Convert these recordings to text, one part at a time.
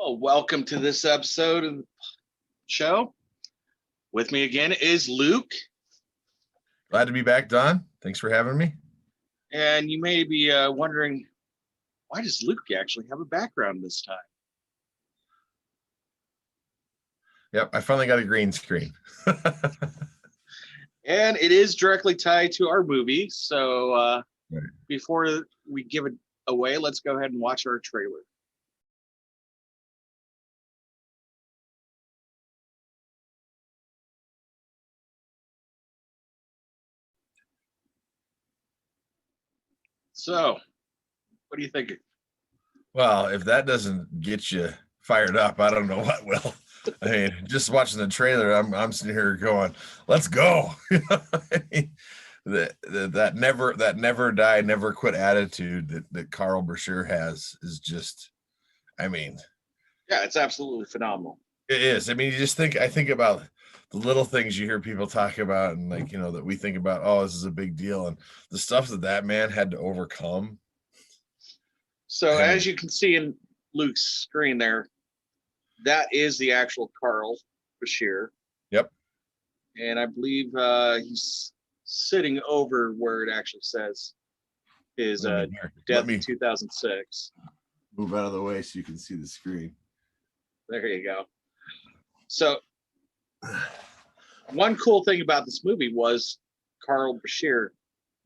Well, welcome to this episode of the show. With me again is Luke. Glad to be back, Don. Thanks for having me. And you may be wondering, why does Luke actually have a background this time? Yep, I finally got a green screen. And it is directly tied to our movie. So Right. Before we give it away, let's go ahead and watch our trailer. So, what do you think? Well, if that doesn't get you fired up, I don't know what will. I mean, just watching the trailer, I'm sitting here going, "Let's go!" I mean, that never die, never quit attitude that Carl Brashear has is just, I mean, Yeah, it's absolutely phenomenal. it is. I mean, I think about the little things you hear people talk about, and that we think about, oh, this is a big deal, and the stuff that man had to overcome. So, as you can see in Luke's screen there, that is the actual Carl Brashear. Yep. And I believe he's sitting over where it actually says his death in 2006. Move out of the way so you can see the screen. There you go. So, one cool thing about this movie was Carl Brashear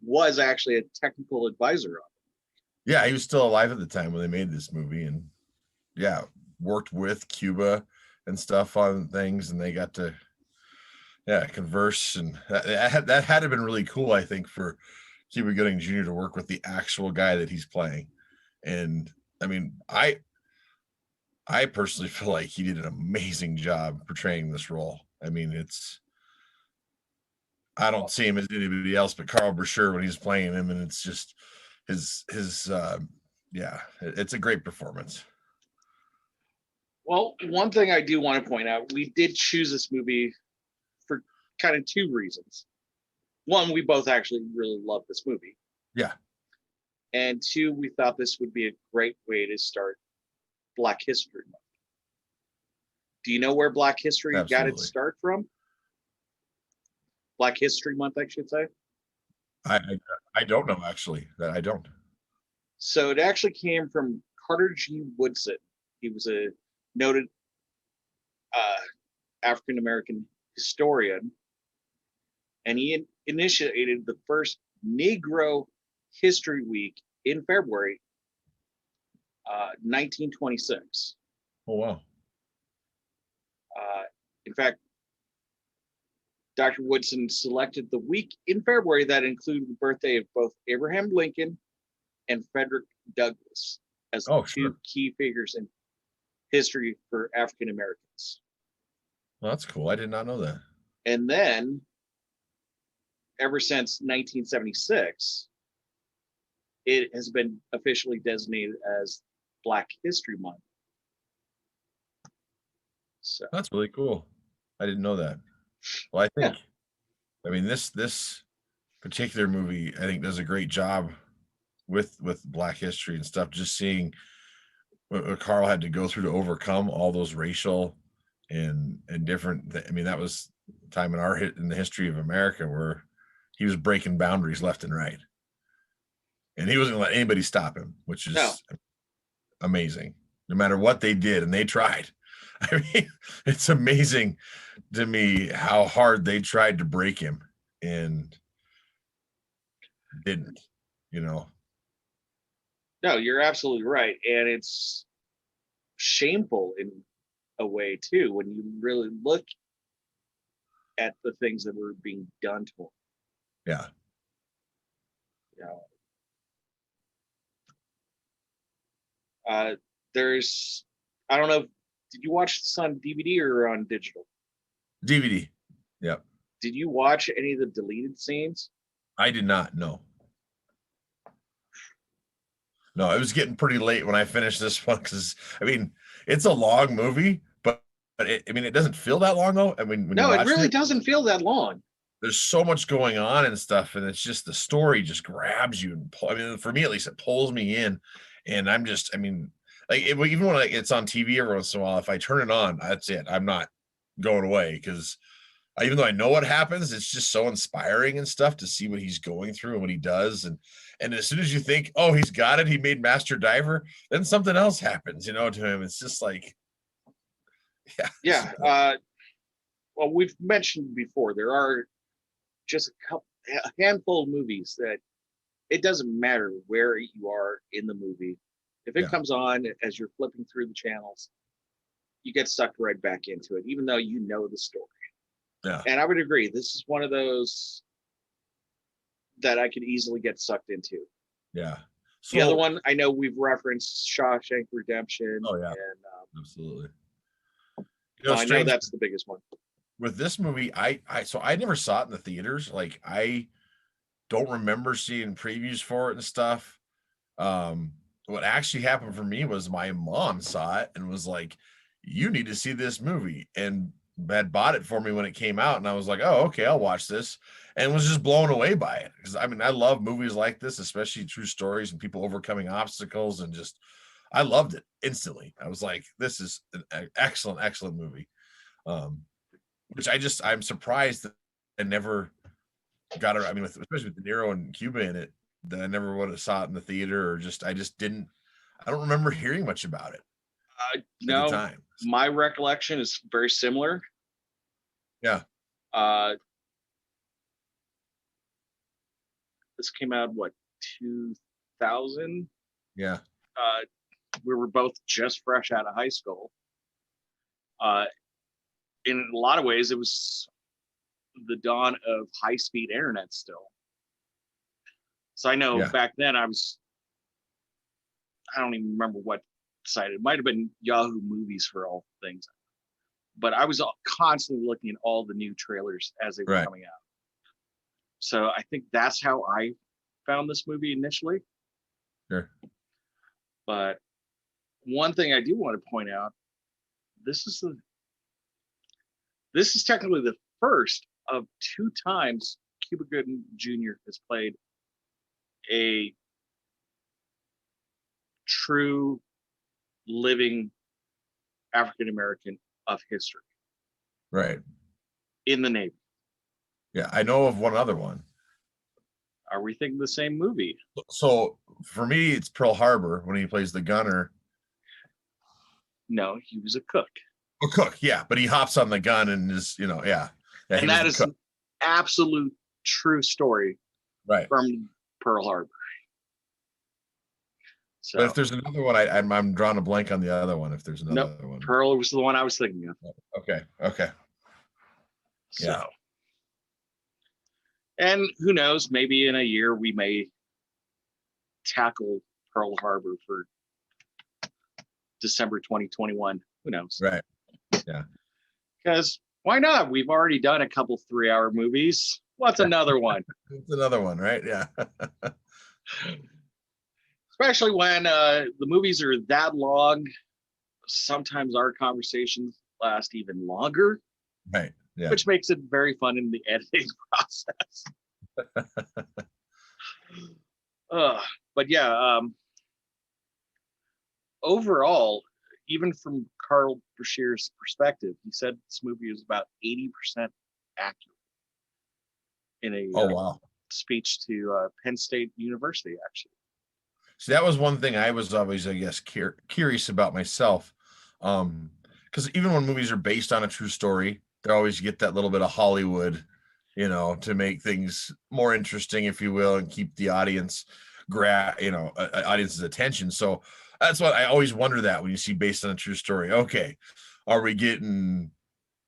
was actually a technical advisor on it. Yeah, he was still alive at the time when they made this movie, and worked with Cuba and stuff on things, and they got to converse, and that had to have been really cool, I think, for Cuba Gooding Jr. to work with the actual guy that he's playing. And I mean, I personally feel like he did an amazing job portraying this role. I mean, I don't see him as anybody else but Carl Brashear when he's playing him, and it's just it's a great performance. Well, one thing I do want to point out, we did choose this movie for kind of two reasons. One, we both actually really love this movie. Yeah. And two, we thought this would be a great way to start Black History Month. Do you know where Black History got its start from? Black History Month, I should say. I don't know, actually. That I don't. So it actually came from Carter G. Woodson. He was a noted African-American historian, and he initiated the first Negro History Week in February 1926. Oh, wow. In fact, Dr. Woodson selected the week in February that included the birthday of both Abraham Lincoln and Frederick Douglass as two key figures in history for African Americans. Well, that's cool. I did not know that. And then, ever since 1976, it has been officially designated as Black History Month. So that's really cool. I didn't know that. Well, I mean, this particular movie, I think, does a great job with Black history and stuff. Just seeing what Carl had to go through to overcome all those racial and different. I mean, that was a time in the history of America where he was breaking boundaries left and right, and he wasn't going to let anybody stop him, which is amazing. No matter what they did, and they tried. I mean, it's amazing to me how hard they tried to break him and didn't, No, you're absolutely right. And it's shameful in a way, too, when you really look at the things that were being done to him. Yeah. There's, I don't know, did you watch this on DVD or on digital? DVD. Yep. Did you watch any of the deleted scenes? I did not. No, it was getting pretty late when I finished this one because, I mean, it's a long movie, but it doesn't feel that long though. I mean, no, it really doesn't feel that long. There's so much going on and stuff, and it's just the story just grabs you. And for me at least, it pulls me in, and I'm just, I mean, like even when it's on TV every once in a while, if I turn it on, that's it. I'm not going away, because even though I know what happens, it's just so inspiring and stuff to see what he's going through and what he does. And as soon as you think, oh, he's got it, he made Master Diver, then something else happens, to him. It's just like, yeah. Yeah. Well, we've mentioned before, there are just a handful of movies that it doesn't matter where you are in the movie. If it comes on as you're flipping through the channels, you get sucked right back into it, even though you know the story. Yeah. And I would agree. This is one of those that I could easily get sucked into. Yeah. So, the other one, I know we've referenced Shawshank Redemption. Oh, yeah. And, absolutely. I know that's the biggest one. With this movie, I never saw it in the theaters. Like, I don't remember seeing previews for it and stuff. What actually happened for me was my mom saw it and was like, you need to see this movie, and had bought it for me when it came out, and I was like, oh, okay, I'll watch this, and was just blown away by it, because I mean, I love movies like this, especially true stories and people overcoming obstacles, and just I loved it instantly. I was like, this is an excellent movie, which I'm surprised that I never got it. I mean, especially with Niro and Cuba in it, that I never would have saw it in the theater, or I don't remember hearing much about it. No, at the time. My recollection is very similar. Yeah. This came out, what, 2000? Yeah. We were both just fresh out of high school. In a lot of ways, it was the dawn of high-speed internet still. So I know back then I don't even remember what site. It might have been Yahoo Movies for all things. But I was constantly looking at all the new trailers as they were coming out. So I think that's how I found this movie initially. Sure. But one thing I do want to point out, this is technically the first of 2 times Cuba Gooding Jr. has played a true living African American of history. Right. In the Navy. Yeah, I know of one other one. Are we thinking the same movie? So for me, it's Pearl Harbor when he plays the gunner. No, he was a cook. A cook, yeah, but he hops on the gun and is, yeah. And that is an absolute true story, right, from Pearl Harbor. So, but if there's another one, I'm drawing a blank on the other one. If there's another one, Pearl was the one I was thinking of. Okay. So, yeah. And who knows? Maybe in a year we may tackle Pearl Harbor for December 2021. Who knows? Right. Yeah. Because why not? We've already done a couple 3-hour movies. What's another one? It's another one, right? Yeah. Especially when the movies are that long. Sometimes our conversations last even longer. Right. Yeah. Which makes it very fun in the editing process. But yeah, overall, even from Carl Brashear's perspective, he said this movie is about 80% accurate in a speech to Penn State University, actually. So that was one thing I was always, I guess, curious about myself. Because even when movies are based on a true story, they always get that little bit of Hollywood, to make things more interesting, if you will, and keep the audience audience's attention. So that's what I always wonder, that when you see based on a true story, okay, are we getting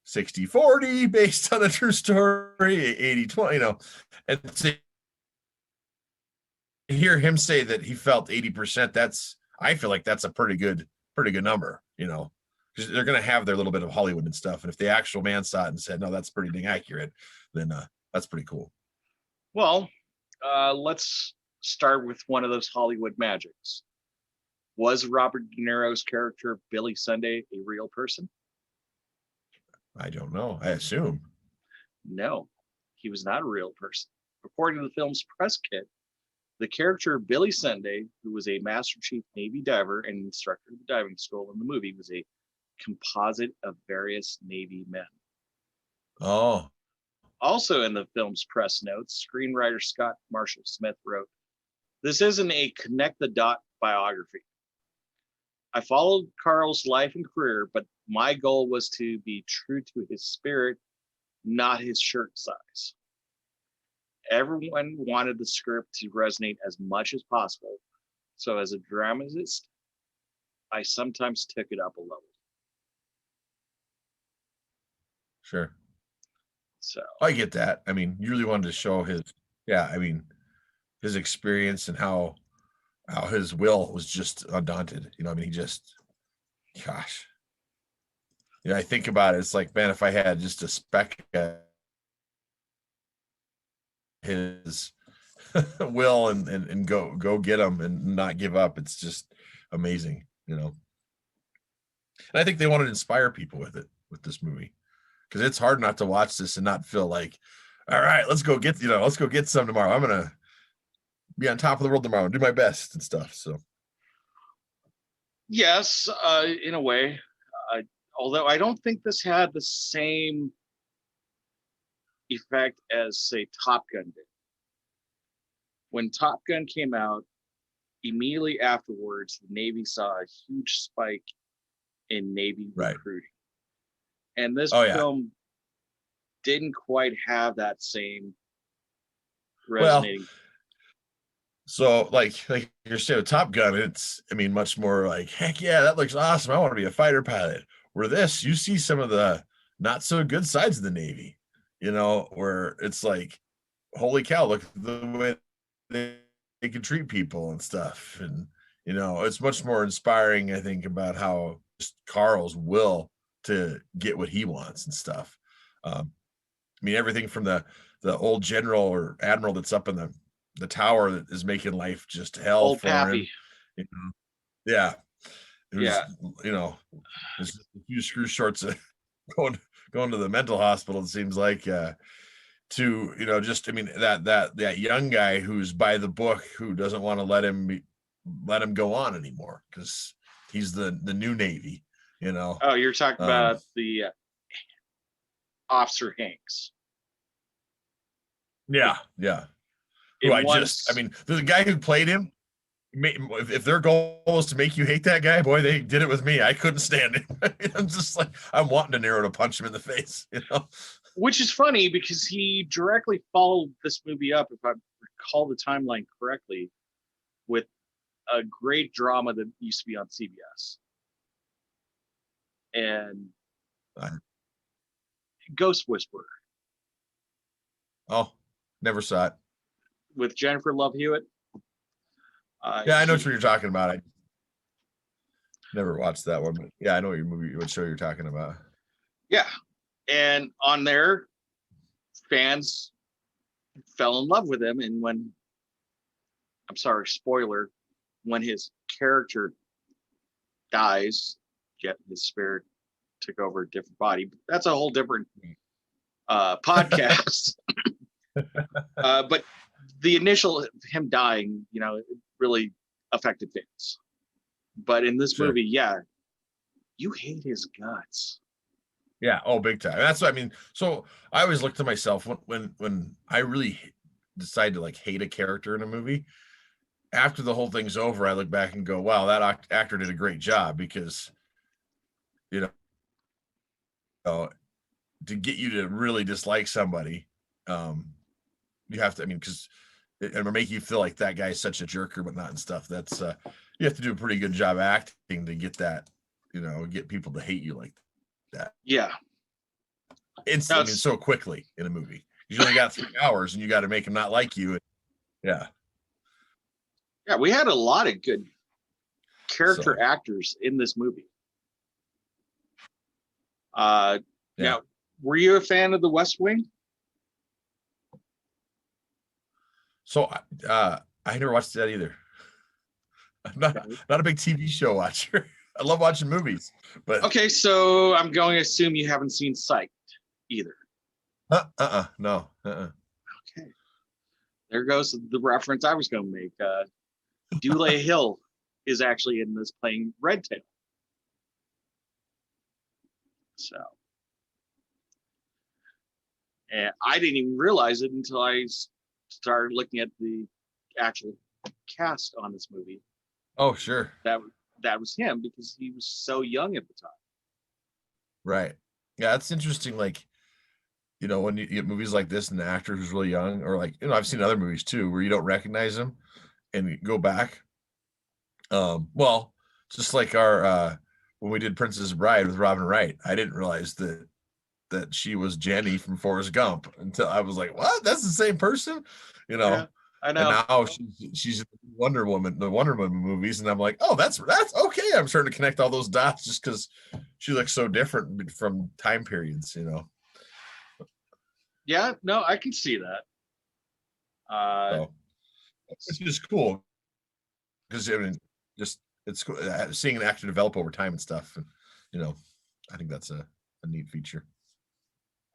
60-40 based on a true story, 80-20, and to hear him say that he felt 80%, I feel like that's a pretty good number, because they're going to have their little bit of Hollywood and stuff. And if the actual man saw it and said, no, that's pretty dang accurate, then that's pretty cool. Well, let's start with one of those Hollywood magics. Was Robert De Niro's character Billy Sunday a real person? I don't know. I assume. No, he was not a real person. According to the film's press kit, The character Billy Sunday, who was a Master Chief Navy diver and instructor of the diving school in the movie, was a composite of various Navy men. Oh. Also in the film's press notes, screenwriter Scott Marshall Smith wrote, "This isn't a connect the dot biography. I followed Carl's life and career, but my goal was to be true to his spirit, not his shirt size. Everyone wanted the script to resonate as much as possible. So as a dramatist, I sometimes took it up a level." Sure. So I get that. I mean, you really wanted to show his, his experience and how his will was just undaunted. I mean, he just, gosh. I think about it. It's like, man, if I had just a speck of his will and go get him and not give up, it's just amazing, And I think they wanted to inspire people with this movie, because it's hard not to watch this and not feel like, all right, let's go get some tomorrow. I'm gonna be on top of the world tomorrow and do my best and stuff. So yes, in a way, although I don't think this had the same effect as, say, Top Gun did. When Top Gun came out, immediately afterwards, the Navy saw a huge spike in Navy recruiting. And this film didn't quite have that same resonating. Well, so like you're saying with Top Gun, it's, much more like, heck yeah, that looks awesome. I want to be a fighter pilot. Where this, you see some of the not so good sides of the Navy, where it's like, holy cow, look at the way they can treat people and stuff. And, it's much more inspiring, I think, about how just Carl's will to get what he wants and stuff. Everything from the old general or admiral that's up in the tower that is making life just hell old for Pappy. him. Yeah. It was, there's a few screw shorts going to the mental hospital, it seems like, to, that young guy who's by the book, who doesn't want to let him go on anymore because he's the new Navy, Oh, you're talking about the Officer Hanks. Yeah. The guy who played him, if their goal was to make you hate that guy, boy, they did it with me. I couldn't stand him. I'm just like, I'm wanting De Niro to punch him in the face, Which is funny because he directly followed this movie up, if I recall the timeline correctly, with a great drama that used to be on CBS. And Ghost Whisperer. Oh, never saw it. With Jennifer Love Hewitt. Yeah, I know what you're talking about. I never watched that one, but yeah, I know what show you're talking about. Yeah, and on there, fans fell in love with him, and spoiler, when his character dies, yet his spirit took over a different body. That's a whole different podcast. But the initial him dying, it really affected fans. But in this movie, you hate his guts. Yeah. Oh, big time. That's what I mean. So I always look to myself when I really decide to like hate a character in a movie. After the whole thing's over, I look back and go, wow, that actor did a great job, because, to get you to really dislike somebody, you have to, because it make you feel like that guy's such a jerk or whatnot and stuff. That's you have to do a pretty good job acting to get that, get people to hate you like that. Yeah. Instantly, so quickly in a movie. You only got 3 hours and you got to make them not like you. Yeah. Yeah, we had a lot of good character actors in this movie. Now, were you a fan of The West Wing? So I never watched that either. I'm not a big TV show watcher. I love watching movies, but okay. So I'm going to assume you haven't seen Psyched either. No. Okay. There goes the reference I was going to make. Dule Hill is actually in this playing Redtail. So, and I didn't even realize it until I started looking at the actual cast on this movie. Oh, sure. That was him because he was so young at the time. Right. Yeah, it's interesting. Like, you know, when you get movies like this and the actor who's really young, or like, you know, I've seen other movies too where you don't recognize him and you go back. Well, just like our when we did Princess Bride with Robin Wright, I didn't realize that she was Jenny from Forrest Gump until I was like, what? That's the same person, you know. Yeah, I know. And now she's in the Wonder Woman movies, and I'm like, oh, that's okay. I'm starting to connect all those dots just because she looks so different from time periods, you know. Yeah, no, I can see that. So, it's just cool because I mean, just it's cool seeing an actor develop over time and stuff. And, you know, I think that's a neat feature.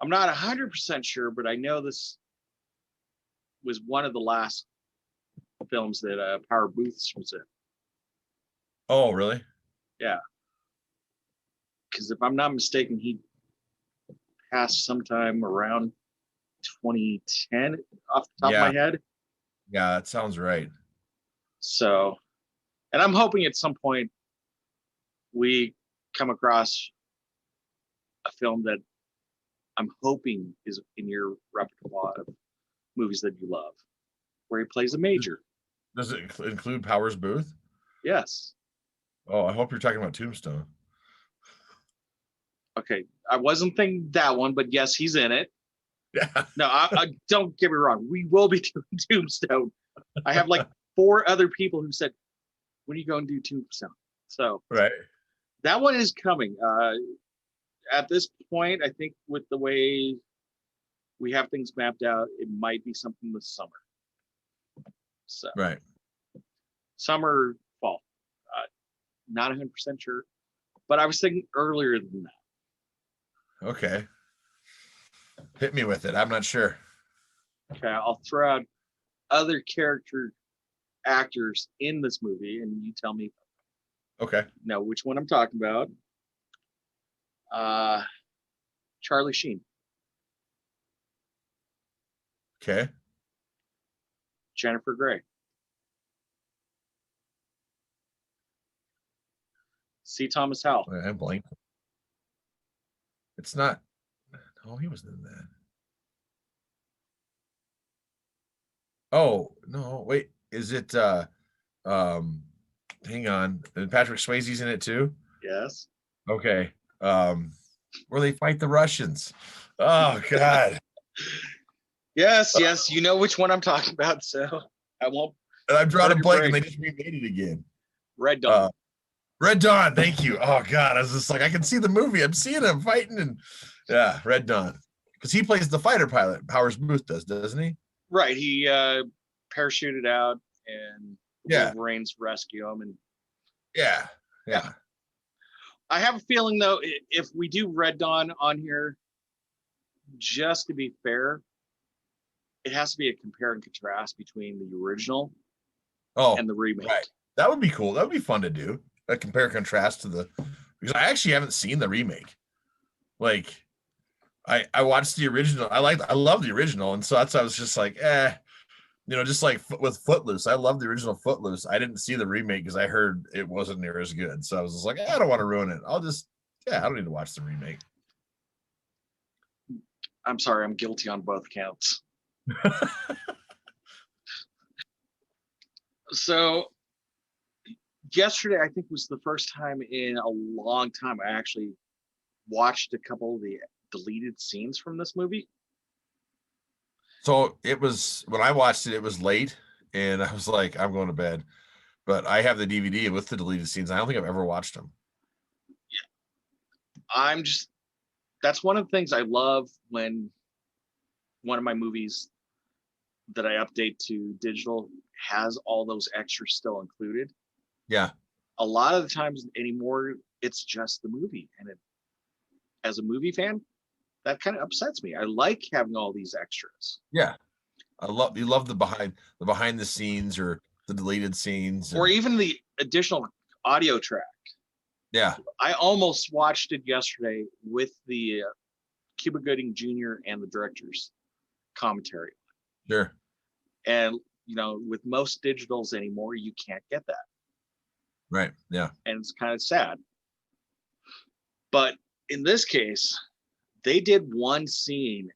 I'm not 100% sure, but I know this was one of the last films that Powers Boothe was in. Oh, really? Yeah. Because if I'm not mistaken, he passed sometime around 2010 off the top of my head. Yeah, that sounds right. So, and I'm hoping at some point we come across a film that I'm hoping is in your repertoire of movies that you love, where he plays a major. Does it include Powers Boothe? Yes. Oh, I hope you're talking about Tombstone. Okay, I wasn't thinking that one, but yes, he's in it. Yeah. No, I don't get me wrong. We will be doing Tombstone. I have like 4 other people who said, "When are you going to do Tombstone?" So right, that one is coming. At this point, I think with the way we have things mapped out, it might be something this summer. So right. Summer, fall. Not 100% sure, but I was thinking earlier than that. Okay. Hit me with it. I'm not sure. Okay, I'll throw out other character actors in this movie, and you tell me. Okay. Now, which one I'm talking about? Charlie Sheen. Okay. Jennifer Grey. C. Thomas Howell. I'm blank. It's not. Oh, he was in that. Oh, no, wait. Is it hang on. And Patrick Swayze's in it too? Yes. Okay. Where they fight the Russians. Oh God. Yes, you know which one I'm talking about, so I won't. And I've drawn a blank and they just remade it again. Red Dawn. Red Dawn, thank you. Oh God, I was just like, I can see the movie. I'm seeing him fighting, and yeah, Red Dawn. Because he plays the fighter pilot. Powers Boothe doesn't he? Right. He parachuted out and Wolverines rescue him, and yeah. I have a feeling though, if we do Red Dawn on here, just to be fair, it has to be a compare and contrast between the original and the remake. Right. That would be cool. That would be fun to do. A compare and contrast to because I actually haven't seen the remake. Like, I watched the original. I love the original, and so that's why I was just like, you know, just like with Footloose. I love the original Footloose. I didn't see the remake because I heard it wasn't near as good. So I was just like, I don't want to ruin it. I don't need to watch the remake. I'm sorry, I'm guilty on both counts. So yesterday, I think was the first time in a long time I actually watched a couple of the deleted scenes from this movie. So it was, when I watched it, it was late and I was like, I'm going to bed, but I have the DVD with the deleted scenes. I don't think I've ever watched them. Yeah. That's one of the things I love when one of my movies that I update to digital has all those extras still included. Yeah. A lot of the times anymore, it's just the movie. And as a movie fan, that kind of upsets me. I like having all these extras. Yeah. You love the behind the scenes or the deleted scenes, or even the additional audio track. Yeah, I almost watched it yesterday with the Cuba Gooding Jr. and the director's commentary. sure. And with most digitals anymore, you can't get that. Right. Yeah. And it's kind of sad. But in this case, they did one scene,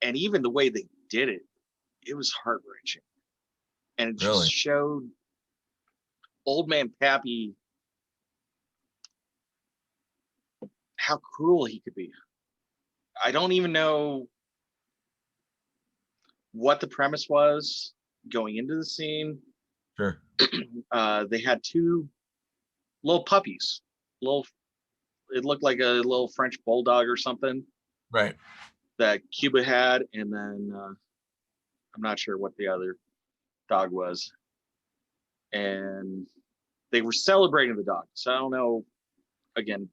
and even the way they did it, it was heart-wrenching. And it just showed Old Man Pappy how cruel he could be. I don't even know what the premise was going into the scene. Sure. They had two little puppies. It looked like a little French bulldog or something. Right. That Cuba had, and then I'm not sure what the other dog was. And they were celebrating the dog. So I don't know. Again,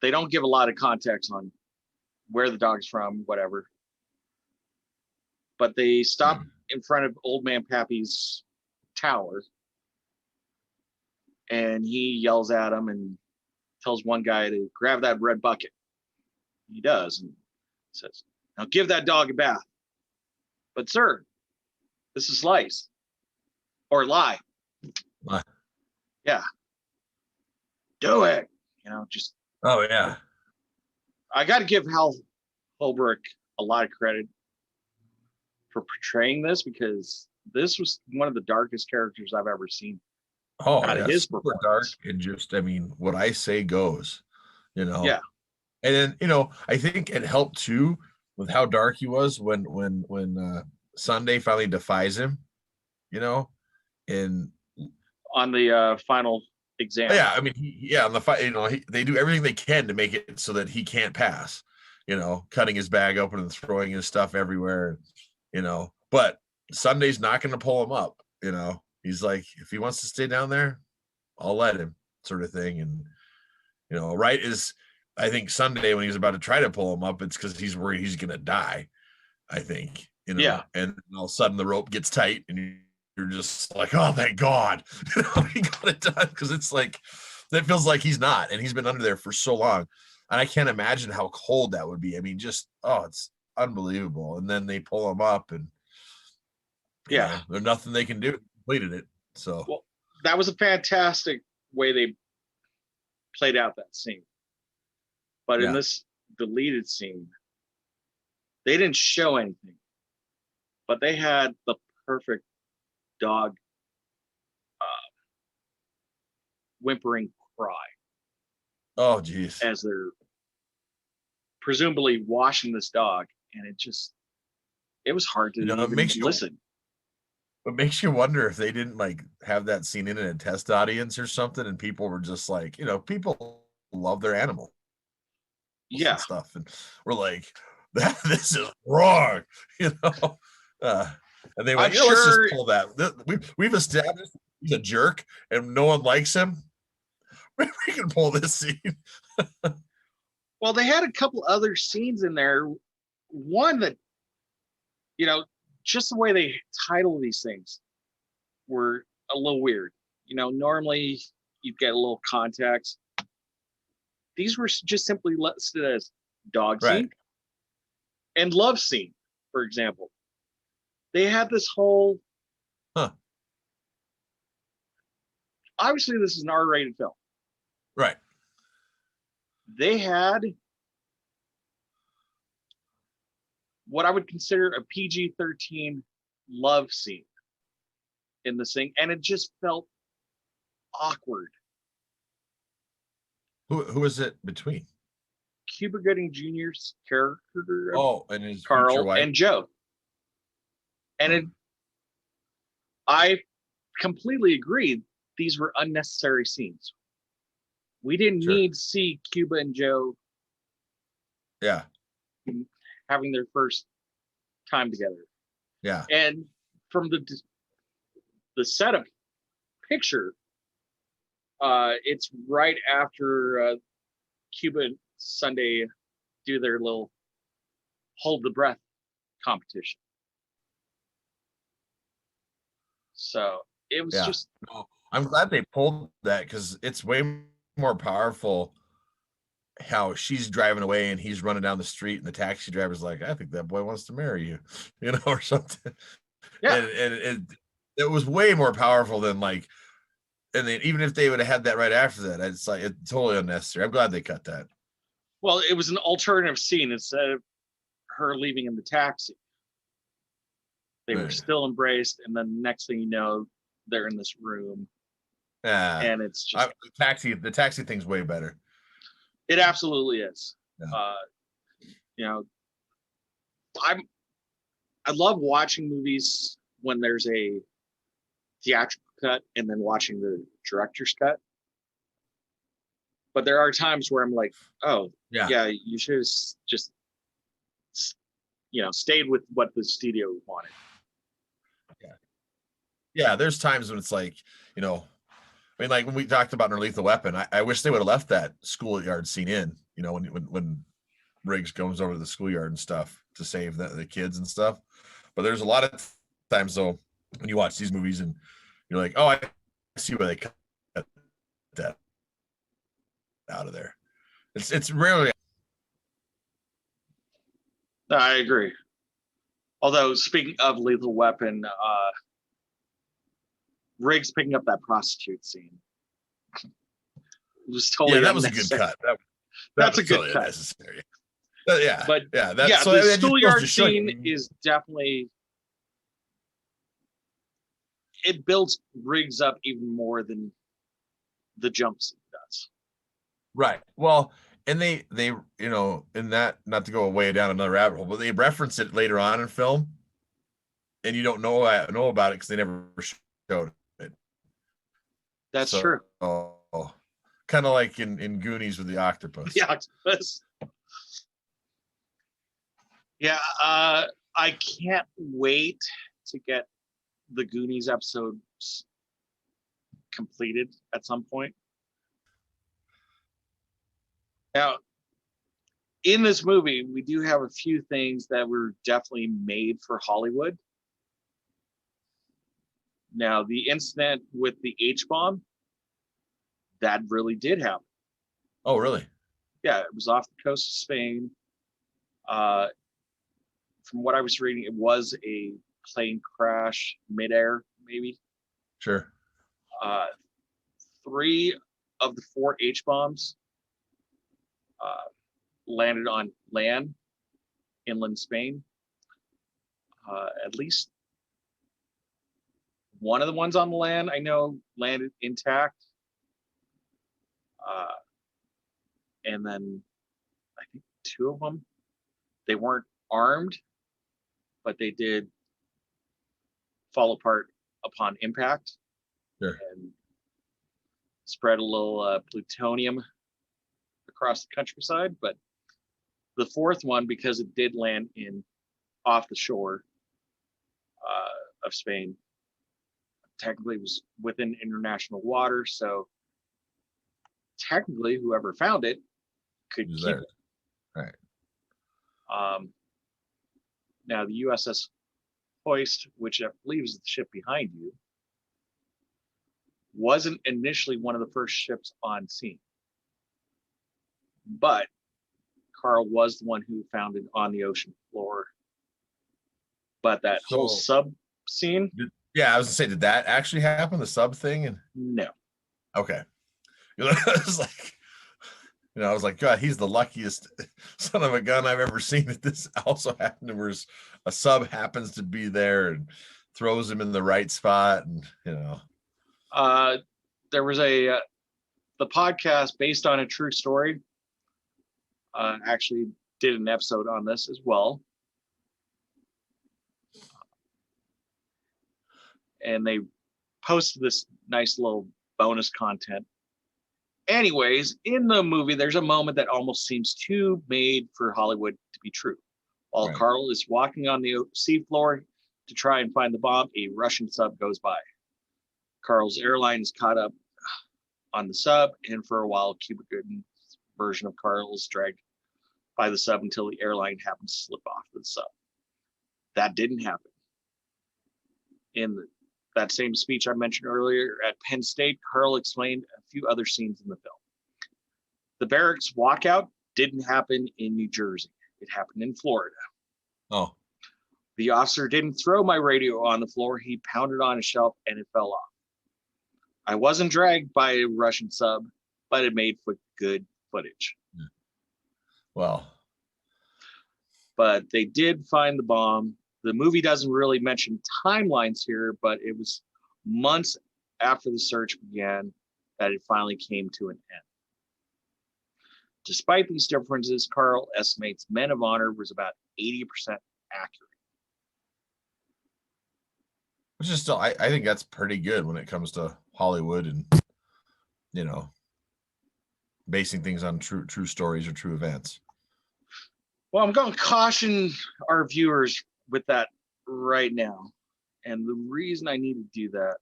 they don't give a lot of context on where the dog's from, whatever. But they stop in front of Old Man Pappy's tower, and he yells at him and tells one guy to grab that red bucket. He does, and says, "Now give that dog a bath." "But sir, this is lice or lie." Yeah, do it. Just. Oh yeah. I got to give Hal Holbrook a lot of credit for portraying this, because this was one of the darkest characters I've ever seen. Oh, out of his super dark, and just, I mean, what I say goes, Yeah. And then, I think it helped too with how dark he was when Sunday finally defies him, and on the final exam. Yeah, I mean, on the fight, they do everything they can to make it so that he can't pass, cutting his bag open and throwing his stuff everywhere, but Sunday's not going to pull him up, he's like, if he wants to stay down there, I'll let him, sort of thing. And, right is, I think Sunday, when he was about to try to pull him up, it's because he's worried he's going to die, I think, Yeah. And all of a sudden the rope gets tight and you're just like, oh, thank God, he got it done. Because it's like, that feels like he's not, and he's been under there for so long. And I can't imagine how cold that would be. I mean, just, it's unbelievable. And then they pull him up, and there's nothing they can do. Completed it. So, well, that was a fantastic way they played out that scene. But in this deleted scene, they didn't show anything, but they had the perfect dog whimpering cry. Oh, geez. As they're presumably washing this dog, and it was hard to listen. It makes you wonder if they didn't have that scene in a test audience or something, and people were just like, people love their animal. Yeah. And stuff, and we're like, this is wrong, and they went, let's just pull that. We've established he's a jerk and no one likes him. We can pull this scene. Well, they had a couple other scenes in there. One that, just the way they title these things were a little weird. Normally you'd get a little context. These were just simply listed as dog scene and love scene, for example. They had this whole. Obviously, this is an R-rated film. Right. They had what I would consider a PG-13 love scene in this thing, and it just felt awkward. Who is it between? Cuba Gooding Jr.'s character. And his Carl and Joe. And I completely agree. These were unnecessary scenes. We didn't need to see Cuba and Joe. Yeah. Having their first time together. Yeah. And from the setup picture, it's right after Cuba and Sunday do their little hold the breath competition. So it was just. No, I'm glad they pulled that because it's way more powerful how she's driving away and he's running down the street and the taxi driver's like, I think that boy wants to marry you, or something. Yeah. And it was way more powerful than like, and then even if they would have had that right after that, it's like it's totally unnecessary. I'm glad they cut that. Well, it was an alternative scene instead of her leaving in the taxi. They were still embraced, and then next thing you know, they're in this room. And it's just the taxi thing's way better. It absolutely is. Yeah. I love watching movies when there's a theatrical cut and then watching the director's cut. But there are times where I'm like, oh, yeah, you should have just, stayed with what the studio wanted. Yeah, there's times when it's like, I mean, like when we talked about in Lethal Weapon, I wish they would have left that schoolyard scene in, when Riggs goes over to the schoolyard and stuff to save the kids and stuff. But there's a lot of times though when you watch these movies and you're like, oh, I see where they cut that out of there. It's rarely. I agree. Although speaking of Lethal Weapon, Riggs picking up that prostitute scene was totally that was a good cut. That's a good totally cut. Unnecessary. The schoolyard scene is definitely, it builds Riggs up even more than the jump scene does. Right. Well, and they in that, not to go way down another rabbit hole, but they reference it later on in film, and you don't know about it because they never showed it. That's true. Kind of like in Goonies with the octopus. The octopus. Yeah, I can't wait to get the Goonies episodes completed at some point. Now, in this movie, we do have a few things that were definitely made for Hollywood. Now, the incident with the H-bomb, that really did happen. Oh, really? Yeah, it was off the coast of Spain. From what I was reading, it was a plane crash midair, maybe. Sure. 3 of the 4 H-bombs landed on land, inland Spain. At least one of the ones on the land I know landed intact. And then I think 2 of them, they weren't armed, but they did fall apart upon impact. Sure. And spread a little plutonium across the countryside. But the 4th one, because it did land off the shore of Spain, technically was within international water, so technically whoever found it could keep it. Right. Now the USS Hoist, which I believe is the ship behind you, wasn't initially one of the first ships on scene, but Carl was the one who found it on the ocean floor. But that whole sub scene, I was gonna say, did that actually happen, the sub thing? And no. Okay. I was like, God, he's the luckiest son of a gun I've ever seen. That this also happened, where a sub happens to be there and throws him in the right spot, and there was the podcast based on a true story actually did an episode on this as well, and they posted this nice little bonus content. Anyways, in the movie, there's a moment that almost seems too made for Hollywood to be true. While Carl is walking on the seafloor to try and find the bomb, a Russian sub goes by. Carl's airline is caught up on the sub, and for a while, Cuba Gooding's version of Carl is dragged by the sub until the airline happens to slip off the sub. That didn't happen. In that same speech I mentioned earlier at Penn State, Carl explained a few other scenes in the film. The barracks walkout didn't happen in New Jersey. It happened in Florida. Oh. The officer didn't throw my radio on the floor. He pounded on a shelf and it fell off. I wasn't dragged by a Russian sub, but it made for good footage. Well. But they did find the bomb. The movie doesn't really mention timelines here, but it was months after the search began that it finally came to an end. Despite these differences, Carl estimates Men of Honor was about 80% accurate. Which is still, I think that's pretty good when it comes to Hollywood and, you know, basing things on true stories or true events. Well, I'm going to caution our viewers with that right now. And the reason I need to do that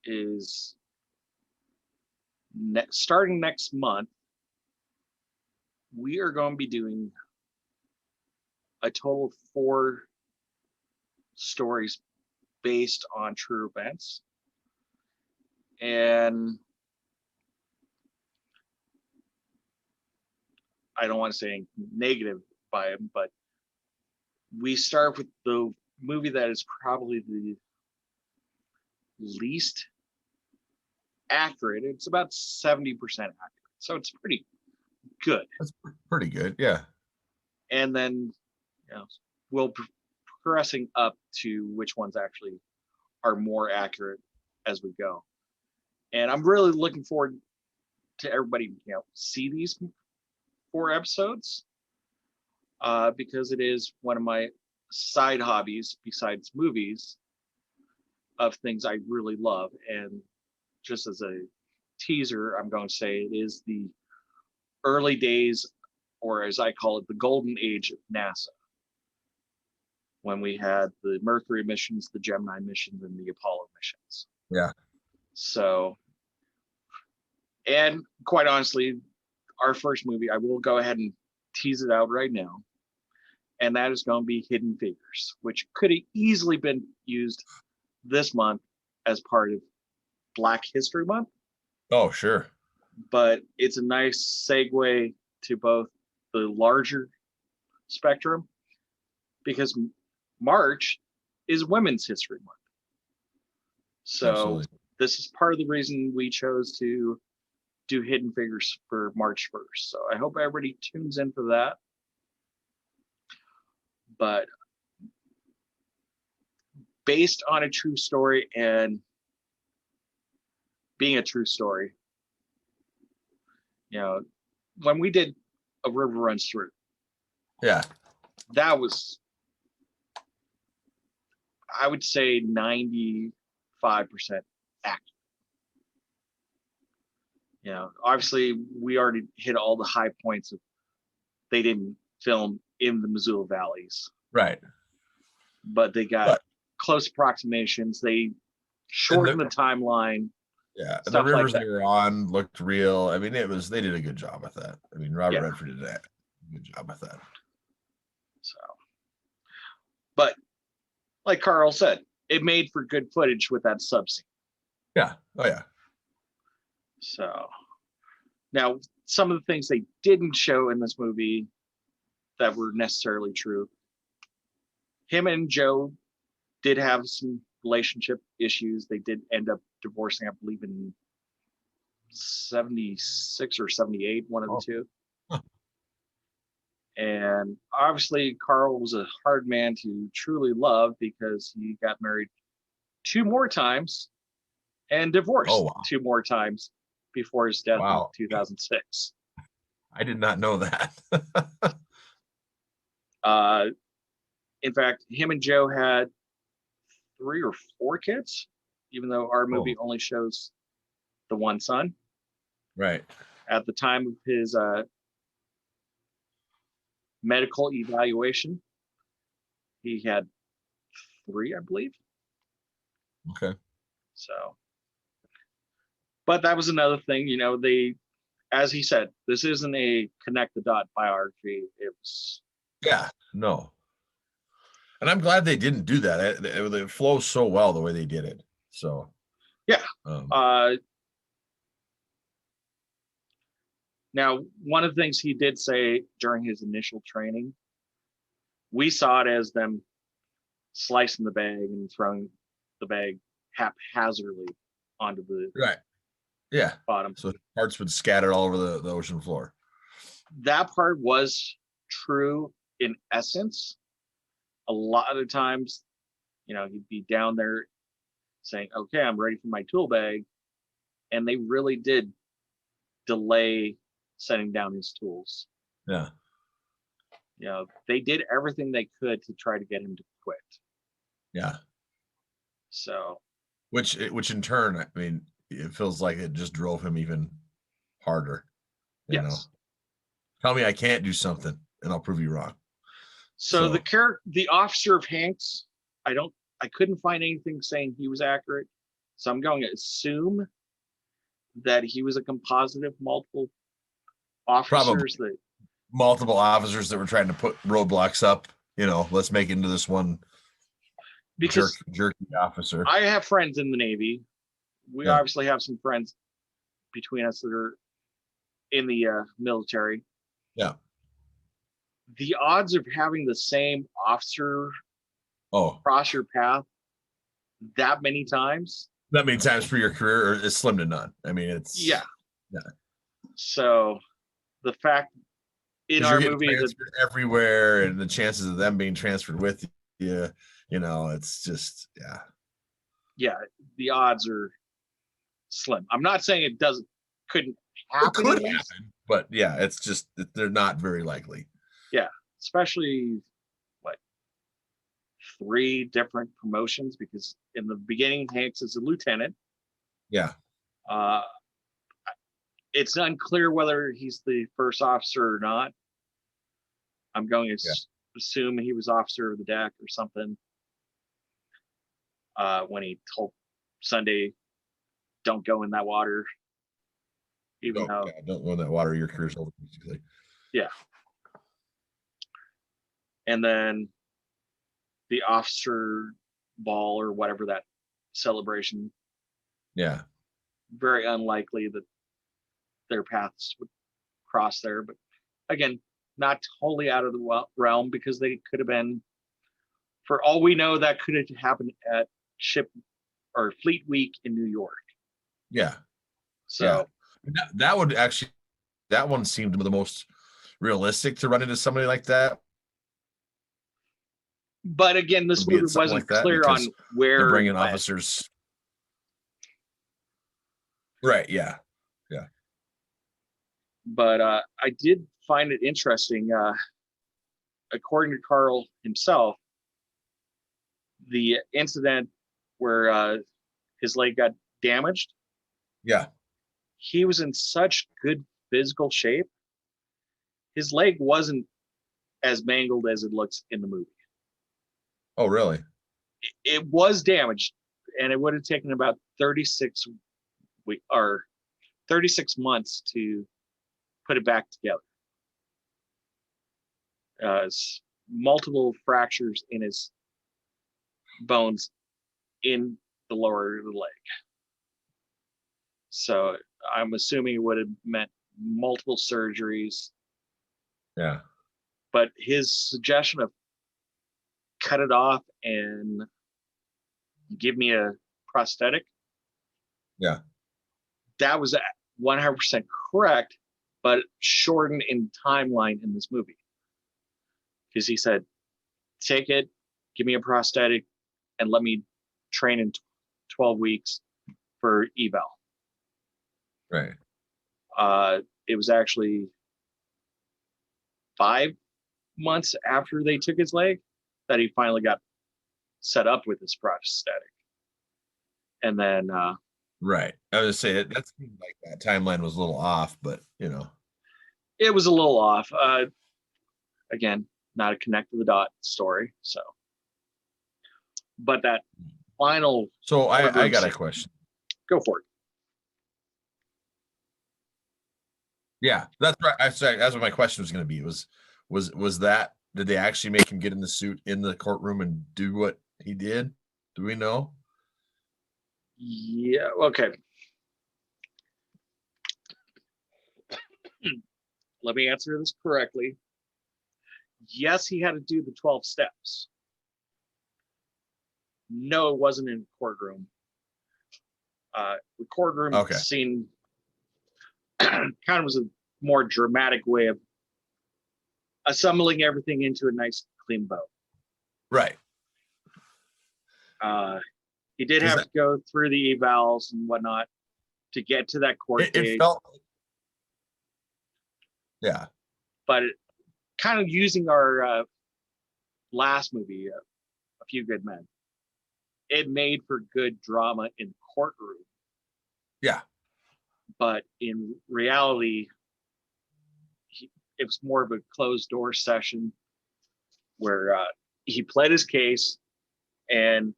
is starting next month, we are going to be doing a total of 4 stories based on true events. And I don't want to say anything negative by him, but we start with the movie that is probably the least accurate. It's about 70% accurate. So it's pretty good. That's pretty good, yeah. And then, you know, we'll progressing up to which ones actually are more accurate as we go. And I'm really looking forward to everybody, you know, see these 4 episodes because it is one of my side hobbies besides movies of things I really love. And just as a teaser, I'm going to say it is the early days, or as I call it, the golden age of NASA, when we had the Mercury missions, the Gemini missions, and the Apollo missions. Yeah. So, and quite honestly, our first movie, I will go ahead and tease it out right now, and that is going to be Hidden Figures, which could have easily been used this month as part of Black History Month. Oh, sure. But it's a nice segue to both the larger spectrum, because March is Women's History Month. So Absolutely. This is part of the reason we chose to do Hidden Figures for March 1st. So I hope everybody tunes in for that. But based on a true story and being a true story, you know, when we did A River Runs Through, yeah, that was, I would say, 95% accurate. You know, obviously we already hit all the high points of they didn't film in the Missoula valleys, right? But they got close approximations. They shortened the timeline. Yeah, and the rivers they were on looked real. I mean, they did a good job with that. I mean, Robert Redford did a good job with that. So, but like Carl said, it made for good footage with that sub scene. Yeah. Oh yeah. So now some of the things they didn't show in this movie that were necessarily true. Him and Joe did have some relationship issues. They did end up divorcing, I believe, in 76 or 78, one of the two. Huh. And obviously Carl was a hard man to truly love because he got married 2 more times and divorced 2 more times before his death in 2006. I did not know that. In fact, him and Joe had 3 or 4 kids, even though our movie only shows the one son. Right. At the time of his medical evaluation, he had 3, I believe. Okay. So, but that was another thing, you know, as he said, this isn't a connect the dot biography. It was. Yeah, no. And I'm glad they didn't do that. It flows so well the way they did it. So yeah. Now, one of the things he did say during his initial training, we saw it as them slicing the bag and throwing the bag haphazardly onto the bottom. So parts would scatter all over the ocean floor. That part was true in essence. A lot of the times, he'd be down there saying, okay, I'm ready for my tool bag. And they really did delay setting down his tools. Yeah. They did everything they could to try to get him to quit. Yeah. So. Which in turn, I mean, it feels like it just drove him even harder. You know? Tell me I can't do something and I'll prove you wrong. So the officer of Hanks, I couldn't find anything saying he was accurate. So I'm going to assume that he was a composite of multiple officers. Probably. Multiple officers that were trying to put roadblocks up, let's make it into this one because jerky officer. I have friends in the Navy. We obviously have some friends between us that are in the military. Yeah. The odds of having the same officer cross your path that many times for your career is slim to none. I mean, it's So the fact in our movie that everywhere and the chances of them being transferred with you, it's just the odds are slim. I'm not saying it couldn't happen. It could happen, but it's just they're not very likely. Yeah, especially 3 different promotions, because in the beginning Hanks is a lieutenant. Yeah. It's unclear whether he's the first officer or not. I'm going to assume he was officer of the deck or something. When he told Sunday, don't go in that water. Don't go in that water, your career's over, basically. Yeah. And then the officer ball or whatever, that celebration. Yeah. Very unlikely that their paths would cross there. But again, not totally out of the realm, because they could have been, for all we know, that could have happened at ship or Fleet Week in New York. Yeah. So that would actually, that one seemed the most realistic to run into somebody like that. But again, this movie wasn't clear on where they're bringing officers. Right. Yeah. Yeah. But I did find it interesting. According to Carl himself, the incident where his leg got damaged. Yeah. He was in such good physical shape. His leg wasn't as mangled as it looks in the movie. Oh, really? It was damaged, and it would have taken about 36 months to put it back together. Multiple fractures in his bones in the lower of the leg. So I'm assuming it would have meant multiple surgeries. Yeah. But his suggestion of cut it off and give me a prosthetic. Yeah. That was 100% correct, but shortened in timeline in this movie. Because he said, take it, give me a prosthetic, and let me train in 12 weeks for eval. Right. It was actually 5 months after they took his leg that he finally got set up with his prosthetic. And then right. I was gonna say that seemed like that timeline was a little off, but it was a little off. Again, not a connect to the dot story. So, but that final. So I got a question. Go for it. Yeah, that's right. That's what my question was going to be. Was that did they actually make him get in the suit in the courtroom and do what he did? Do we know? Yeah. Okay. Let me answer this correctly. Yes, he had to do the 12 steps. No, it wasn't in the courtroom. The courtroom scene kind of was a more dramatic way of assembling everything into a nice, clean bow. Right. He did have to go through the evals and whatnot to get to that court date. It felt, yeah. But kind of using our last movie, A Few Good Men, it made for good drama in the courtroom. Yeah. But in reality, it was more of a closed door session where he pled his case, and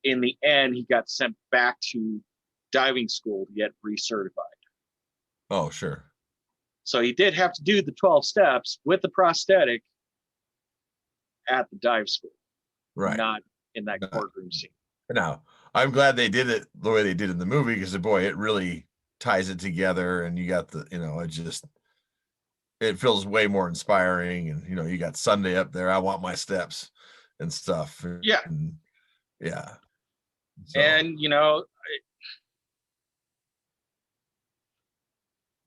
in the end, he got sent back to diving school to get recertified. Oh, sure. So he did have to do the 12 steps with the prosthetic at the dive school, right? Not in that courtroom scene. Now, I'm glad they did it the way they did in the movie, because boy, it really ties it together, and you got the, it feels way more inspiring, and you got Sunday up there, I want my steps and stuff. Yeah. And, yeah. So. And the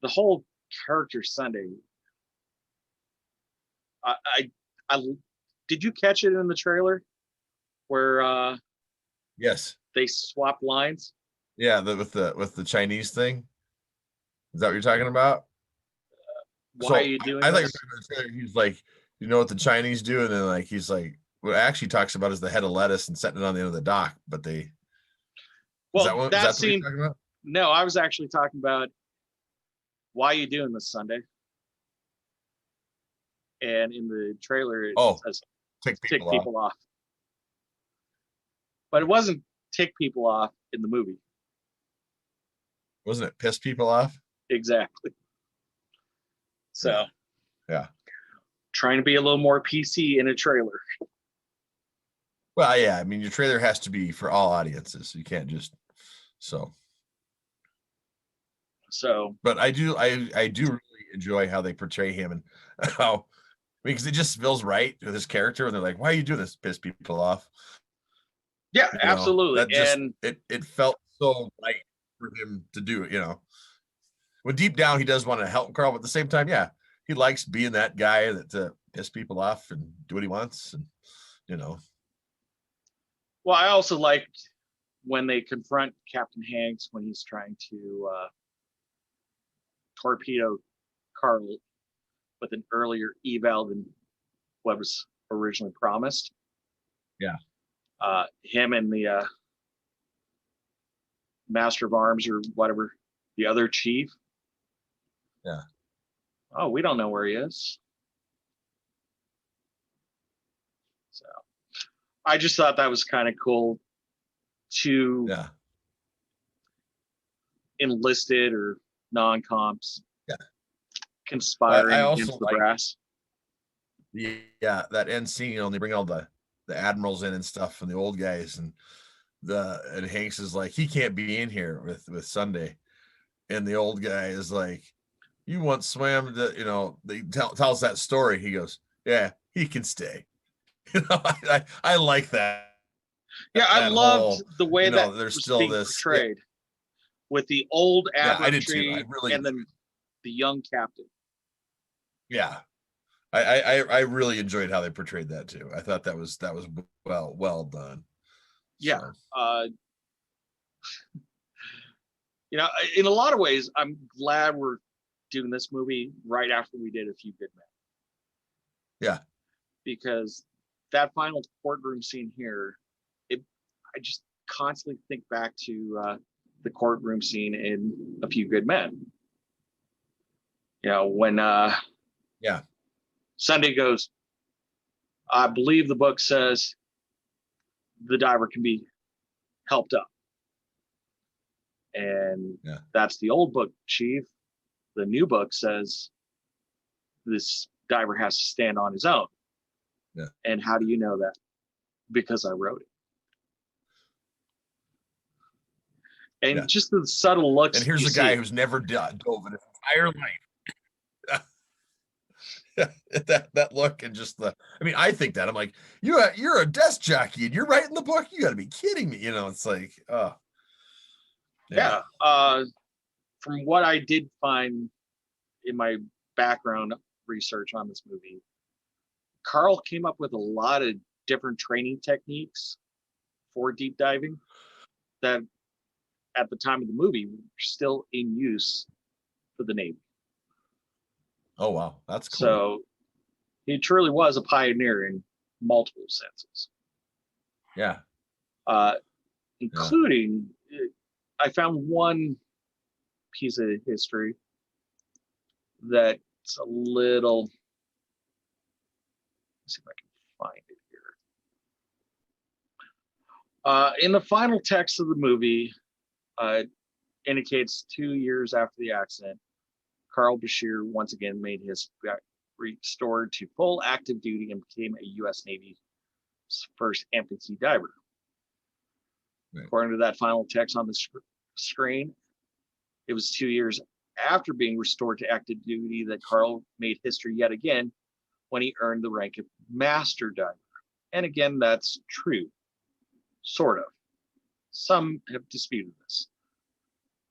whole character Sunday, I did you catch it in the trailer where yes, they swapped lines? Yeah, with the Chinese thing. Is that what you're talking about? Why are you doing I this? thought you were talking about the trailer. He's like, you know what the Chinese do? And then he's like, what it actually talks about is the head of lettuce and setting it on the end of the dock. But they, that scene, what you're talking about? No, I was actually talking about, why are you doing this Sunday? And in the trailer, it says tick people off. But it wasn't tick people off in the movie. Wasn't it piss people off? Exactly. So, yeah. Trying to be a little more PC in a trailer. Well, yeah, I mean, your trailer has to be for all audiences. You can't just so. But I do really enjoy how they portray him, and how, because it just feels right with his character, and they're like, why are you doing this? Piss people off. Yeah, absolutely. And it felt so right for him to do it, when deep down he does want to help Carl, but at the same time, yeah, he likes being that guy that piss people off and do what he wants, and Well, I also liked when they confront Captain Hanks when he's trying to torpedo Carl with an earlier eval than what was originally promised. Yeah. Him and the Master of Arms, or whatever, the other chief. Yeah. Oh, we don't know where he is. So I just thought that was kind of cool. To enlisted or non-comps conspiring against the brass. Yeah, that end scene, they bring all the admirals in and stuff, and the old guys, and Hanks is like, he can't be in here with Sunday, and the old guy is like, you once swam they tells that story. He goes, yeah, he can stay. I like that. Yeah, I loved the way that there's still being portrayed with the old admiralty and then the young captain. Yeah, I really enjoyed how they portrayed that too. I thought that was well done. Yeah, in a lot of ways, I'm glad we're doing this movie right after we did A Few Good Men. Yeah, because that final courtroom scene here, I just constantly think back to the courtroom scene in A Few Good Men. When Sunday goes, I believe the book says the diver can be helped up. And that's the old book, Chief. The new book says this diver has to stand on his own. Yeah. And how do you know that? Because I wrote it. And just the subtle looks. And here's a guy who's never dove in his entire life. that look and just I think that I'm like, you're a desk jockey and you're writing the book. You got to be kidding me. It's like, oh. Yeah. From what I did find in my background research on this movie, Carl came up with a lot of different training techniques for deep diving that at the time of the movie were still in use for the Navy. Oh, wow. That's cool. So he truly was a pioneer in multiple senses. Yeah. Including, I found one piece of history that's a little, let's see if I can find it here. In the final text of the movie, indicates 2 years after the accident, Carl Brashear once again made his restored to full active duty and became a U.S. Navy's first amputee diver. Right. According to that final text on the screen, it was 2 years after being restored to active duty that Carl made history yet again when he earned the rank of master diver. And again, that's true, sort of. Some have disputed this.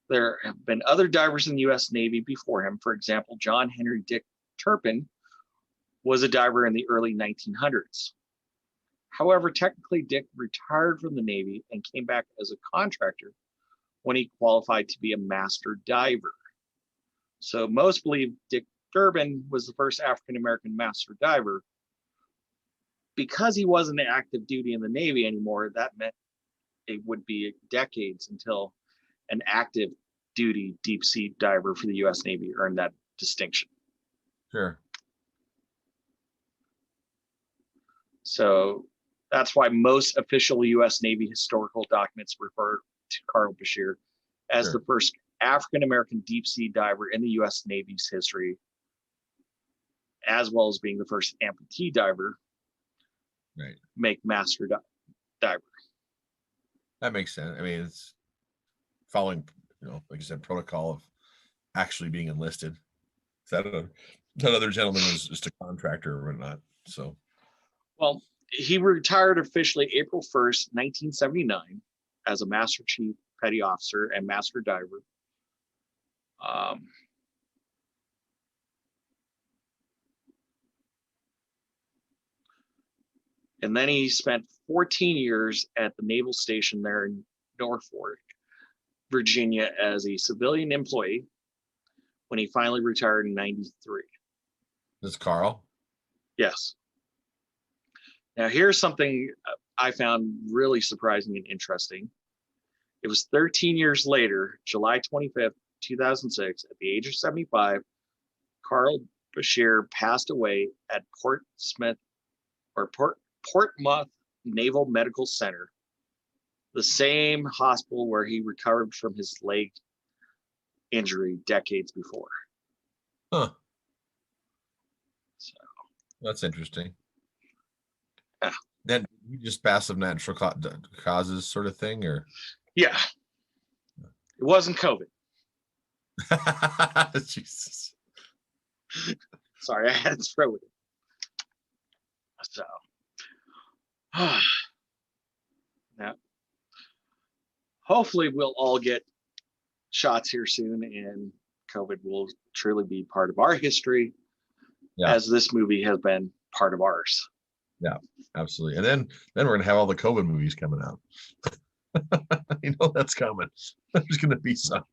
There have been other divers in the U.S. Navy before him. For example, John Henry Dick Turpin was a diver in the early 1900s. However, technically, Dick retired from the Navy and came back as a contractor when he qualified to be a master diver. So most believe Dick Turpin was the first African-American master diver. Because he wasn't active duty in the Navy anymore, that meant it would be decades until an active duty deep sea diver for the U.S. Navy earned that distinction. Sure. So that's why most official U.S. Navy historical documents refer to Carl Brashear as the first African-American deep sea diver in the U.S. Navy's history, as well as being the first amputee diver. Right. Make master diver. That makes sense. It's following, like you said, protocol of actually being enlisted. That other gentleman was just a contractor or whatnot. So, well, he retired officially April 1st, 1979, as a Master Chief Petty Officer and Master Diver. And then he spent 14 years at the naval station there in Norfolk, Virginia, as a civilian employee when he finally retired in 93. This is Carl? Yes. Now, here's something I found really surprising and interesting. It was 13 years later, July 25th, 2006, at the age of 75, Carl Brashear passed away at Portsmouth Naval Medical Center, the same hospital where he recovered from his leg injury decades before. Huh. So that's interesting. Yeah. Then you just passive natural causes sort of thing, or? Yeah. It wasn't COVID. Jesus. Sorry, I had to throw it. So, now, hopefully we'll all get shots here soon, and COVID will truly be part of our history, as this movie has been part of ours. Yeah, absolutely. And then we're gonna have all the COVID movies coming out. That's coming. There's gonna be some.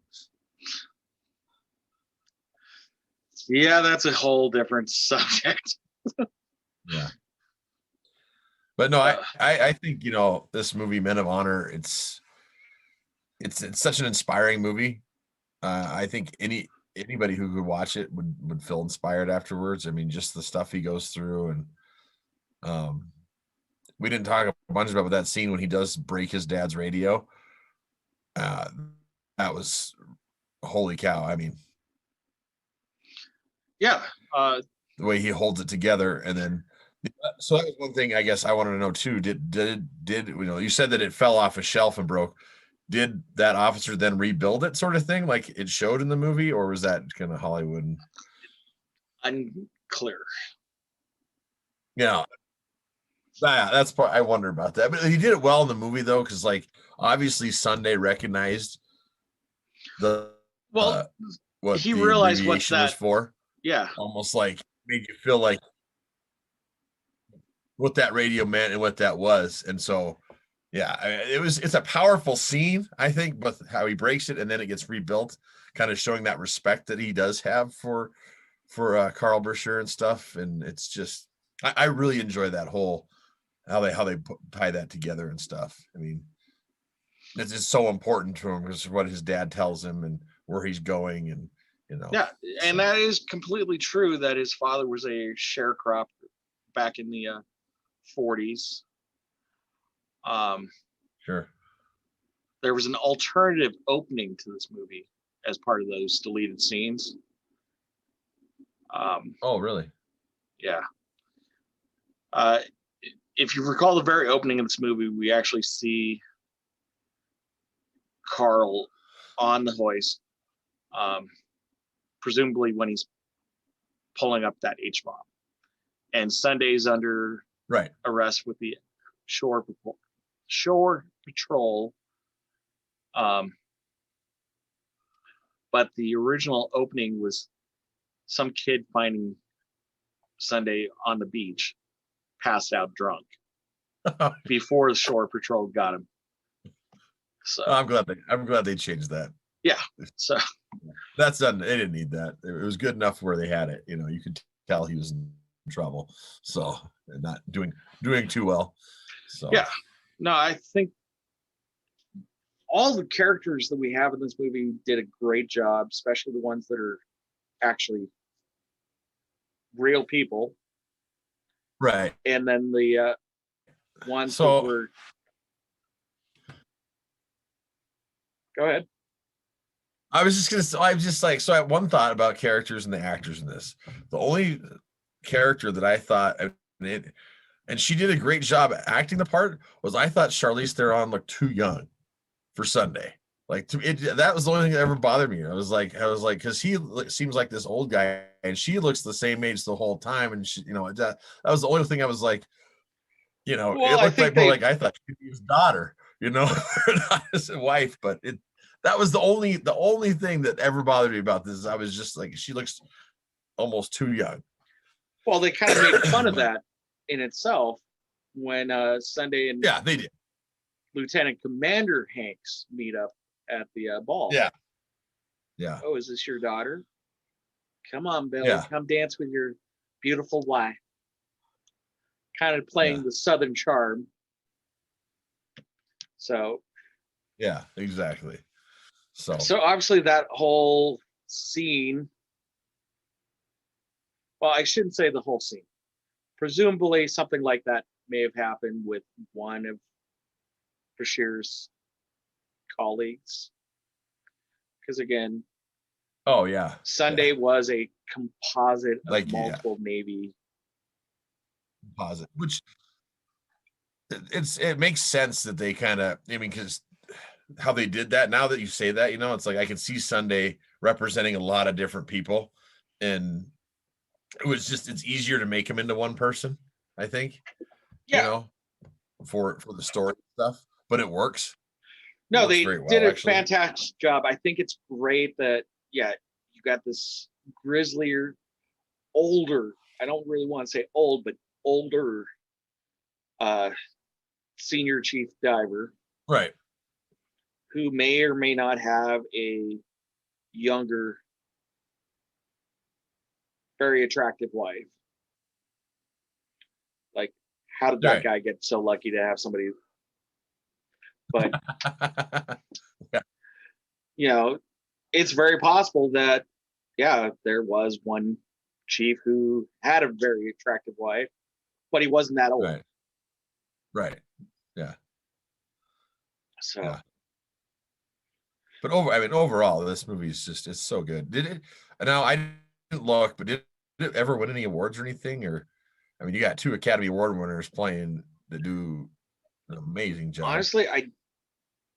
Yeah, that's a whole different subject. Yeah. But no, I think this movie, Men of Honor, it's such an inspiring movie. I think anybody who could watch it would feel inspired afterwards. Just the stuff he goes through, and we didn't talk a bunch about that scene when he does break his dad's radio. That was holy cow. Yeah. the way he holds it together. And then, so that was one thing I guess I wanted to know too. Did you said that it fell off a shelf and broke. Did that officer then rebuild it, sort of thing, like it showed in the movie, or was that kind of Hollywood? Unclear. Yeah, that's part I wonder about that. But he did it well in the movie though, because like obviously Sunday recognized the what he the realized abbreviation was for. Yeah, almost like made you feel like what that radio meant and what that was. And so yeah, it's a powerful scene, I think, but how he breaks it and then it gets rebuilt, kind of showing that respect that he does have for Carl Brashear and stuff. And it's just I really enjoy that whole how they tie that together and stuff. I mean, it's just so important to him because what his dad tells him and where he's going, and yeah, and that is completely true that his father was a sharecropper back in the 40s. Sure. There was an alternative opening to this movie as part of those deleted scenes. Oh, really? Yeah. If you recall the very opening of this movie, we actually see Carl on the hoist, presumably when he's pulling up that H-bomb. And Sunday's under arrest with the shore patrol. But the original opening was some kid finding Sunday on the beach, passed out drunk, before the shore patrol got him. So I'm glad they changed that. Yeah. So that's done. They didn't need that. It was good enough where they had it. You could tell he was in trouble. So not doing too well. So yeah. No, I think all the characters that we have in this movie did a great job, especially the ones that are actually real people. Right. And then the ones that were. Go ahead. I was just like, so I had one thought about characters and the actors in this. The only character that I thought, and she did a great job acting the part, was I thought Charlize Theron looked too young for Sunday. Like that was the only thing that ever bothered me. I was like, because he seems like this old guy, and she looks the same age the whole time, and she, that was the only thing I was like, it looked like more like I thought she was his daughter, not his wife, but that was the only thing that ever bothered me about this. I was just like, she looks almost too young. Well, they kind of made fun of that in itself when Sunday and they did. Lieutenant Commander Hanks meet up at the ball. Yeah. Oh, is this your daughter? Come on, Billy. Yeah. Come dance with your beautiful wife. Kind of playing the Southern charm. So. Yeah, exactly. So obviously that whole scene. Well, I shouldn't say the whole scene. Presumably something like that may have happened with one of Brashear's colleagues. Because again, Sunday was a composite of multiple Navy. Composite, which it makes sense that they kind of, because how they did that. Now that you say that, it's like I can see Sunday representing a lot of different people, and it's easier to make him into one person, I think. For the story stuff, but it works. No, they did a fantastic job. I think it's great that you got this grislier, older, I don't really want to say old, but older senior chief diver. Right. Who may or may not have a younger, very attractive wife. Like, how did that guy get so lucky to have somebody? But, it's very possible that, there was one chief who had a very attractive wife, but he wasn't that old. Right. Yeah. So. Yeah. But overall, this movie is it's so good. Did it? Now I didn't look, but did it ever win any awards or anything? Or, I mean, you got 2 Academy Award winners playing that do an amazing job. Honestly, I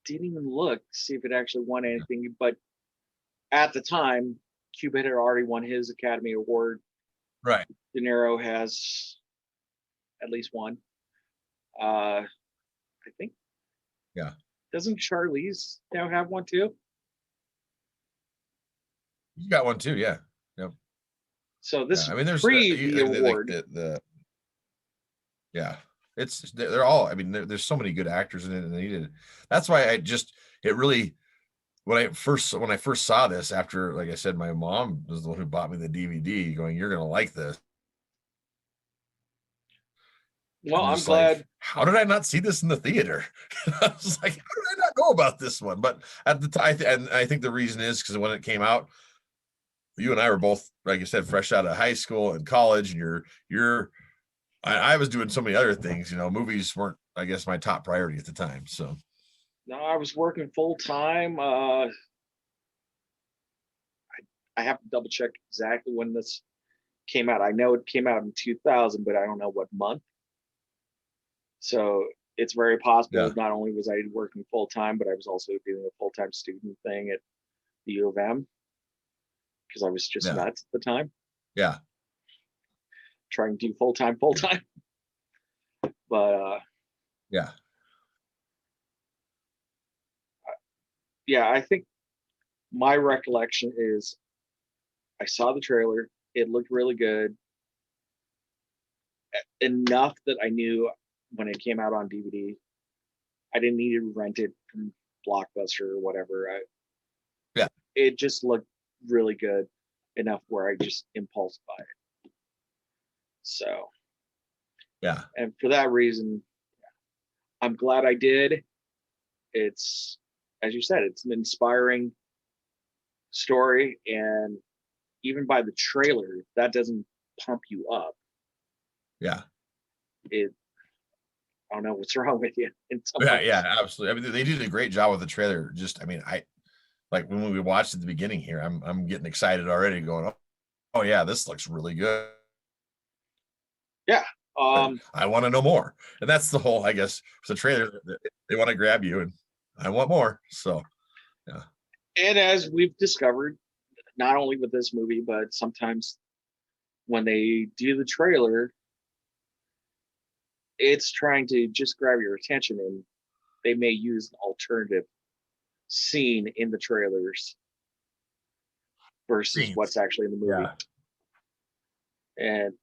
didn't even look to see if it actually won anything, but at the time, Cuba had already won his Academy Award. Right. De Niro has at least one. I think. Yeah. Doesn't Charlize now have one too? You got one too, yeah. Yep. So this I mean, there's the award. Yeah, they're all. I mean, there's so many good actors in it, and they needed. That's why it really when I first saw this, after, like I said, my mom was the one who bought me the DVD, going, "You're gonna like this." Well, I'm glad. Like, how did I not see this in the theater? I was like, how did I not know about this one? But at the time, and I think the reason is because when it came out, you and I were both, like I said, fresh out of high school and college, and I was doing so many other things. Movies weren't, I guess, my top priority at the time. So no, I was working full time. I have to double check exactly when this came out. I know it came out in 2000, but I don't know what month. So it's very possible not only was I working full time, but I was also doing a full time student thing at the U of M because I was just nuts at the time. Yeah. Trying to do full time. But I think my recollection is I saw the trailer. It looked really good. Enough that I knew when it came out on DVD, I didn't need to rent it from Blockbuster or whatever. It just looked really good enough where I just impulse buy it. So, and for that reason, I'm glad I did. It's, as you said, it's an inspiring story, and even by the trailer, that doesn't pump you up. I don't know what's wrong with you. Absolutely. I mean, they did a great job with the trailer. Like when we watched at the beginning here, I'm getting excited already, going, oh yeah, this looks really good. Yeah. I want to know more. And that's the whole, I guess, the trailer, they want to grab you, and I want more. So, yeah. And as we've discovered, not only with this movie, but sometimes when they do the trailer, it's trying to just grab your attention, and they may use an alternative scene in the trailers versus what's actually in the movie. And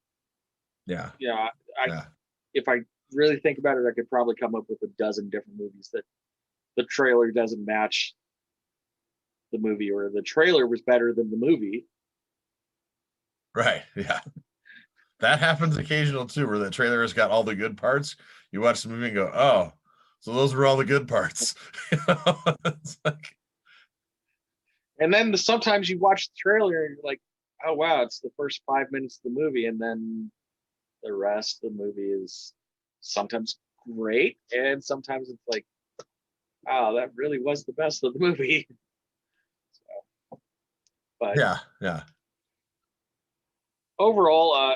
if I really think about it, I could probably come up with a dozen different movies that the trailer doesn't match the movie, or the trailer was better than the movie. Right. Yeah. That happens occasional too, where the trailer has got all the good parts. You watch the movie and go, oh, so those were all the good parts. It's like... And then sometimes you watch the trailer and you're like, oh wow, it's the first 5 minutes of the movie, and then the rest of the movie is sometimes great, and sometimes it's like, wow, that really was the best of the movie. So, but yeah. Overall,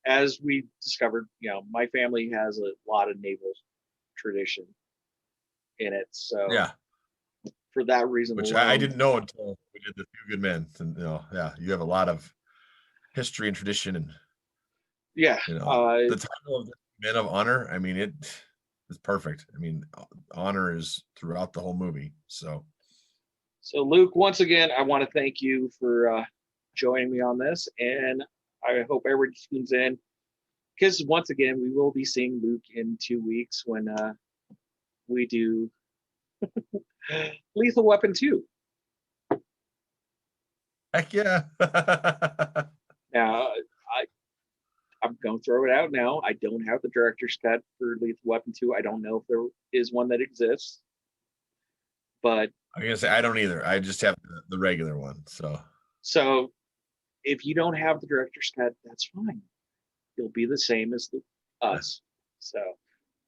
as we discovered, my family has a lot of naval tradition in it. So for that reason, which I didn't know until we did The Few Good Men. And you have a lot of history and tradition, and the title of the Men of Honor, I mean, it's perfect. I mean, honor is throughout the whole movie. So Luke, once again, I want to thank you for joining me on this, and I hope everyone tunes in, because once again, we will be seeing Luke in 2 weeks when we do Lethal Weapon 2. Heck yeah. Now, I'm going to throw it out now. I don't have the director's cut for Lethal Weapon 2. I don't know if there is one that exists. But I'm going to say I don't either. I just have the regular one. So if you don't have the director's cut, that's fine. It'll be the same as us. So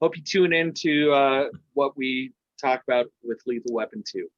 hope you tune into what we talk about with Lethal Weapon 2.